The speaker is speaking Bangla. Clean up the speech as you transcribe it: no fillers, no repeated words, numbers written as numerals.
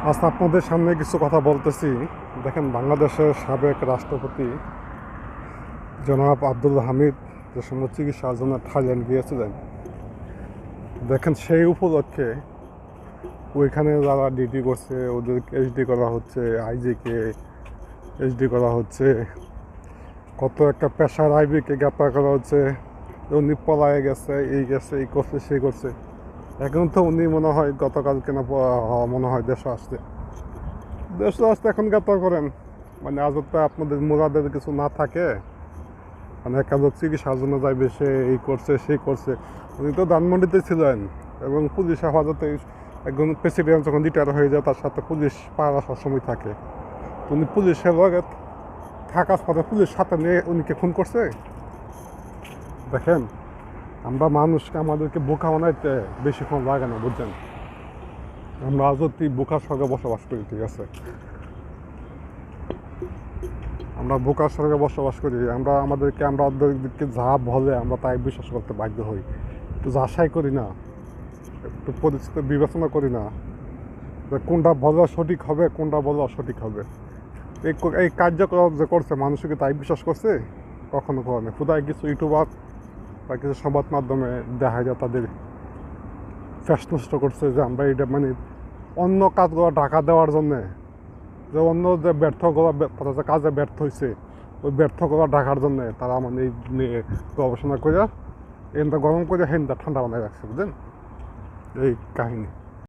আজ আপনাদের সামনে কিছু কথা বলতেছি। দেখেন, বাংলাদেশের সাবেক রাষ্ট্রপতি জনাব আব্দুল হামিদ যে সময় চিকিৎসার জন্য থাইল্যান্ড গিয়েছিলেন, দেখেন সেই উপলক্ষে ওইখানে যারা ডিউটি করছে ওদেরকে এইচডি করা হচ্ছে, আইজিকে এইচডি করা হচ্ছে, কত একটা পেশার আইবিকে গ্রেপ্তার করা হচ্ছে। উনি পলায়ে গেছে, এই করছে সেই করছে। এখন তো উনি মনে হয় গতকালকে না মনে হয় দেশে আসছে এখন গ্রেপ্তার করেন। মানে আজ তো আপনাদের মুরাদের কিছু না থাকে, মানে একটা লোক চিকিৎসার জন্য যাইবে, সে এই করছে সেই করছে। উনি তো ধানমন্ডিতে ছিলেন এবং পুলিশ হেফাজতে একজন প্রেসিডেন্ট যখন রিটায়ার হয়ে যায় তার সাথে পুলিশ পাহারা সবসময় থাকে। উনি পুলিশের লগে থাকার পরে পুলিশ সাথে নিয়ে উনিকে খুন করছে। দেখেন, আমরা মানুষকে আমাদেরকে বোকা বানাইতে বেশিক্ষণ লাগে না, বুঝছেন? আমরা যদি বোকার সঙ্গে বসবাস করি, ঠিক আছে, আমরা বোকার সঙ্গে বসবাস করি, আমরা ওদেরকে যা বলে আমরা তাই বিশ্বাস করতে বাধ্য হই। একটু যাচাই করি না, একটু পরিস্থিতি বিবেচনা করি না যে কোনটা বলা সঠিক হবে, কোনটা বলা অসঠিক হবে। এই কার্যকলাপ যে করছে মানুষকে তাই বিশ্বাস করছে? কখনো কখনো খুদায় কিছু ইউটিউবার বা কিছু সংবাদ মাধ্যমে দেখা যায় তাদের ফ্যাশ নষ্ট করছে যে আমরা এটা মানে অন্য কাজগুলো ঢাকা দেওয়ার জন্যে, যে অন্য যে ব্যর্থগুলো যে কাজে ব্যর্থ হয়েছে ওই ব্যর্থগুলো ঢাকার জন্যে তারা মানে এই নিয়ে গবেষণা করে এনটা গরম করে হেনটা ঠান্ডা বানায় রাখছে, বুঝলেন? এই কাহিনী।